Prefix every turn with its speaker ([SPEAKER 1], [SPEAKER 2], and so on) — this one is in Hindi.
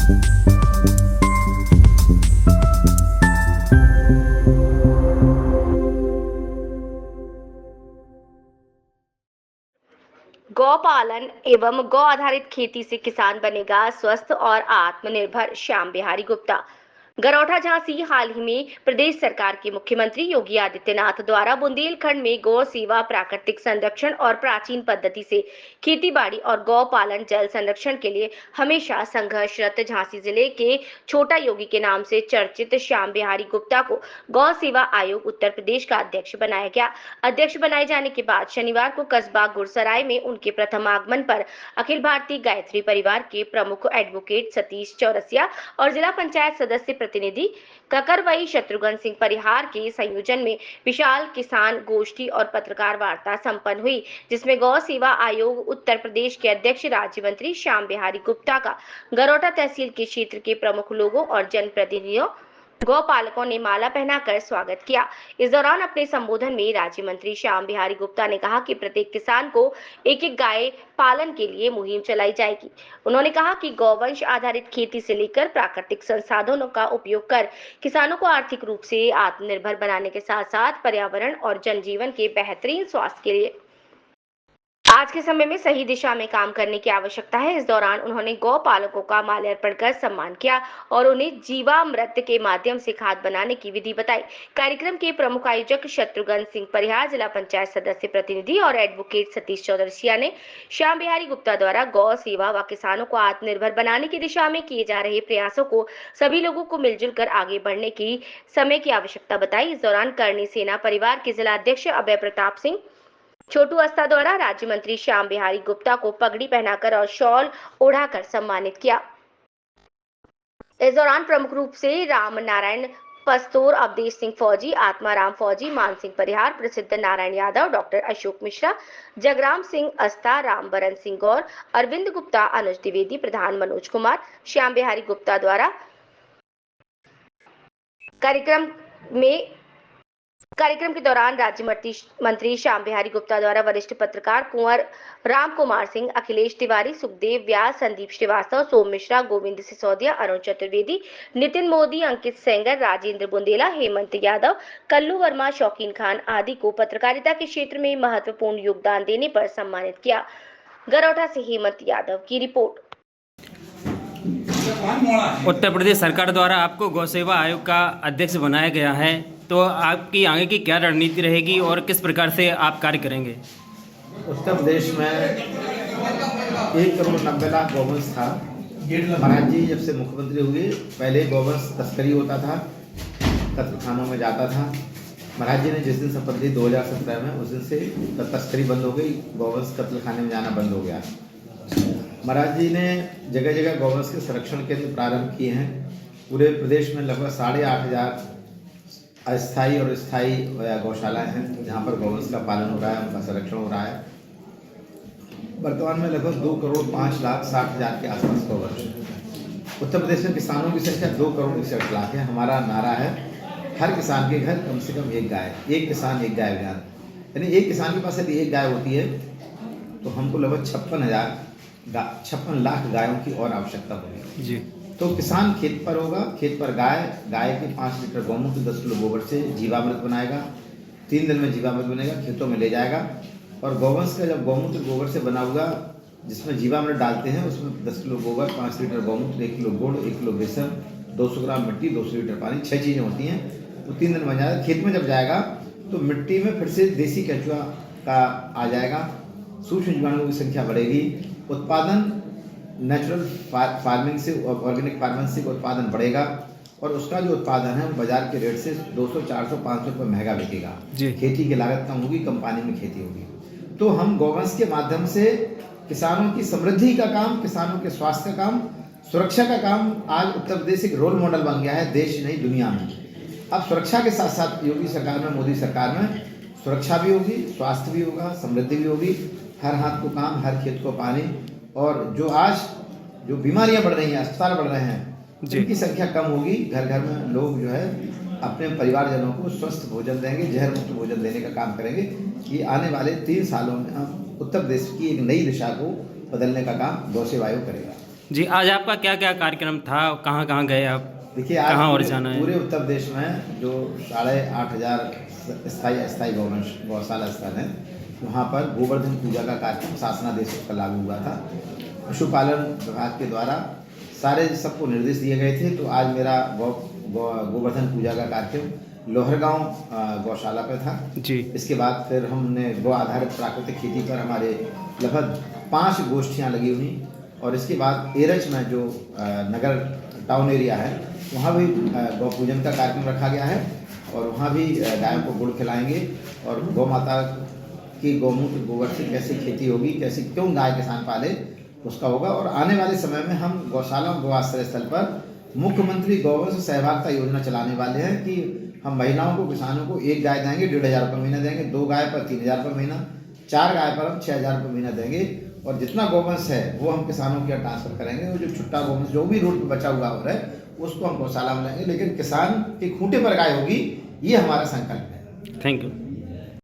[SPEAKER 1] गौपालन एवं गौ आधारित खेती से किसान बनेगा स्वस्थ और आत्मनिर्भर। श्याम बिहारी गुप्ता। गरौठा झांसी। हाल ही में प्रदेश सरकार के मुख्यमंत्री योगी आदित्यनाथ द्वारा बुंदेलखंड में गौ सेवा, प्राकृतिक संरक्षण और प्राचीन पद्धति से खेती-बाड़ी और गौ पालन, जल संरक्षण के लिए हमेशा संघर्षरत झांसी जिले के छोटा योगी के नाम से चर्चित श्याम बिहारी गुप्ता को गौ सेवा आयोग उत्तर प्रदेश का अध्यक्ष बनाया गया। अध्यक्ष बनाए जाने के बाद शनिवार को कस्बा गुरसराय में उनके प्रथम आगमन पर अखिल भारतीय गायत्री परिवार के प्रमुख एडवोकेट सतीश चौरसिया और जिला पंचायत सदस्य प्रतिनिधि ककरवई शत्रुघ्न सिंह परिहार के संयोजन में विशाल किसान गोष्ठी और पत्रकार वार्ता संपन्न हुई, जिसमें गौ सेवा आयोग उत्तर प्रदेश के अध्यक्ष राज्य मंत्री श्याम बिहारी गुप्ता का गरौठा तहसील के क्षेत्र के प्रमुख लोगों और जनप्रतिनिधियों, गौपालकों ने माला पहनाकर स्वागत किया। इस दौरान अपने संबोधन में राज्य मंत्री श्याम बिहारी गुप्ता ने कहा कि प्रत्येक किसान को एक एक गाय पालन के लिए मुहिम चलाई जाएगी। उन्होंने कहा कि गौवंश आधारित खेती से लेकर प्राकृतिक संसाधनों का उपयोग कर किसानों को आर्थिक रूप से आत्मनिर्भर बनाने के साथ साथ पर्यावरण और जनजीवन के बेहतरीन स्वास्थ्य के लिए आज के समय में सही दिशा में काम करने की आवश्यकता है। इस दौरान उन्होंने गौ पालकों का माल्यार्पण कर सम्मान किया और उन्हें जीवामृत के माध्यम से खाद बनाने की विधि बताई। कार्यक्रम के प्रमुख आयोजक शत्रुघ्न सिंह परिहार, जिला पंचायत सदस्य प्रतिनिधि और एडवोकेट सतीश चौरसिया ने श्याम बिहारी गुप्ता द्वारा गौ सेवा व किसानों को आत्मनिर्भर बनाने की दिशा में किए जा रहे प्रयासों को सभी लोगों को मिलजुल कर आगे बढ़ने की समय की आवश्यकता बताई। इस दौरान करणी सेना परिवार के जिला अध्यक्ष अभय प्रताप सिंह छोटू अस्ता द्वारा राज्य मंत्री श्याम बिहारी गुप्ता को पगड़ी पहनाकर और शॉल ओढ़ाकर सम्मानित किया। इस दौरान प्रमुख रूप से राम नारायण पस्तोर, अवधेश सिंह फौजी, आत्माराम फौजी, मान सिंह परिहार, प्रसिद्ध नारायण यादव, डॉक्टर अशोक मिश्रा, जगराम सिंह अस्ता, रामबरन सिंह गौर, अरविंद गुप्ता, अनुज द्विवेदी, प्रधान मनोज कुमार, श्याम बिहारी गुप्ता द्वारा कार्यक्रम के दौरान राज्य मंत्री श्याम बिहारी गुप्ता द्वारा वरिष्ठ पत्रकार कुंवर राम कुमार सिंह, अखिलेश तिवारी, सुखदेव व्यास, संदीप श्रीवास्तव, सोम मिश्रा, गोविंद सिसोदिया, अरुण चतुर्वेदी, नितिन मोदी, अंकित सेंगर, राजेंद्र बुंदेला, हेमंत यादव, कल्लू वर्मा, शौकीन खान आदि को पत्रकारिता के क्षेत्र में महत्वपूर्ण योगदान देने पर सम्मानित किया। गरौठा से हेमंत यादव की रिपोर्ट।
[SPEAKER 2] उत्तर प्रदेश सरकार द्वारा आपको गौ सेवा आयोग का अध्यक्ष बनाया गया है, तो आपकी आगे की क्या रणनीति रहेगी और किस प्रकार से आप कार्य करेंगे?
[SPEAKER 3] उत्तर प्रदेश में 1,90,00,000 गौवंश था। महाराज जी जब से मुख्यमंत्री हुए, पहले गौवंश तस्करी होता था, कत्लखानों में जाता था। महाराज जी ने जिस दिन शपथ ली 2017 में, उस दिन से तस्करी बंद हो गई, गौवंश कत्लखाने में जाना बंद हो गया। महाराज जी ने जगह जगह गौवंश के संरक्षण केंद्र प्रारंभ किए हैं। पूरे प्रदेश में लगभग 8,500 अस्थायी और स्थायी गौशालाएं हैं, जहां पर गौवंश का पालन हो रहा है, उनका संरक्षण हो रहा है। वर्तमान में लगभग 2,05,60,000 के आसपास गौवंश। उत्तर प्रदेश में किसानों की संख्या 2,61,00,000 है। हमारा नारा है, हर किसान के घर कम से कम एक गाय, एक किसान एक गाय अभियान। यानी एक किसान के पास यदि एक गाय होती है तो हमको लगभग 56 लाख गायों की और आवश्यकता होगी जी। तो किसान खेत पर होगा, खेत पर गाय के 5 लीटर गौमूत्र 10 किलो गोबर से जीवामृत बनाएगा। 3 दिन में जीवामृत बनेगा, खेतों में ले जाएगा। और गौवंश का जब गौमूत्र गोबर से बना हुआ जिसमें जीवामृत डालते हैं, उसमें 10 किलो गोबर, 5 लीटर गौमूत्र, 1 किलो गुड़, 1 किलो बेसन, 200 ग्राम मिट्टी, 200 लीटर पानी, 6 चीज़ें होती हैं। तो 3 दिन बन जाएगा। खेत में जब जाएगा तो मिट्टी में फिर से देसी केंचुआ का आ जाएगा, सूक्ष्म जीवाणुओं की संख्या बढ़ेगी, उत्पादन नेचुरल फार्मिंग से, ऑर्गेनिक फार्मिंग से उत्पादन बढ़ेगा और उसका जो उत्पादन है वो बाजार के रेट से 200, 400, 500 रुपये महंगा बिकेगा। खेती की लागत कम होगी, कम पानी में खेती होगी। तो हम गौवंश के माध्यम से किसानों की समृद्धि का काम, किसानों के स्वास्थ्य का काम, सुरक्षा का काम, आज उत्तर प्रदेश एक रोल मॉडल बन गया है देश नहीं दुनिया में। अब सुरक्षा के साथ साथ योगी सरकार में, मोदी सरकार में सुरक्षा भी होगी, स्वास्थ्य भी होगा, समृद्धि भी होगी, हर हाथ को काम, हर खेत को पानी। और जो बीमारियां बढ़ रही हैं, अस्पताल बढ़ रहे हैं, जिनकी संख्या कम होगी। घर घर में लोग जो है अपने परिवारजनों को स्वस्थ भोजन देंगे, जहर मुक्त भोजन देने का काम करेंगे। ये आने वाले 3 सालों में हम उत्तर प्रदेश की एक नई दिशा को बदलने का काम गौ सेवा आयोग करेगा।
[SPEAKER 2] जी, आज आपका क्या क्या कार्यक्रम था, कहाँ कहाँ गए आप,
[SPEAKER 3] देखिए आज
[SPEAKER 2] कहाँ और
[SPEAKER 3] पूरे
[SPEAKER 2] जाना है?
[SPEAKER 3] पूरे उत्तर प्रदेश में जो 8,500 स्थायी गौशाला स्थल है, वहाँ पर गोवर्धन पूजा का कार्यक्रम शासनादेश पर लागू हुआ था। पशुपालन विभाग के द्वारा सारे सबको निर्देश दिए गए थे। तो आज मेरा गोवर्धन पूजा का कार्यक्रम लोहरगांव गौशाला पर था
[SPEAKER 2] जी।
[SPEAKER 3] इसके बाद फिर हमने गौ आधारित प्राकृतिक खेती पर हमारे लगभग 5 गोष्ठियाँ लगी हुई, और इसके बाद एरच में जो नगर टाउन एरिया है वहाँ भी गौ पूजन का कार्यक्रम रखा गया है, और वहाँ भी गायों को गुड़ खिलाएंगे और गौ माता की गौमूत्र गोबर से कैसे खेती होगी, कैसे क्यों गाय किसान पाले उसका होगा। और आने वाले समय में हम गौशाला और गौ आश्रय स्थल पर मुख्यमंत्री गौवंश सहभागिता योजना चलाने वाले हैं कि हम महिलाओं को किसानों को 1 गाय देंगे 1,500 रुपये महीना देंगे, 2 गाय पर 3,000 रुपये महीना, 4 गाय पर हम 6,000 रुपये महीना देंगे, और जितना गौवंश है वो हम किसानों के ट्रांसफर करेंगे। वो जो छुट्टा गौवंश जो भी रोड पर बचा हुआ है उसको हम गौशाला में लेंगे, लेकिन किसान के खूंटे पर गाय होगी, ये हमारा संकल्प है।
[SPEAKER 2] Thank you.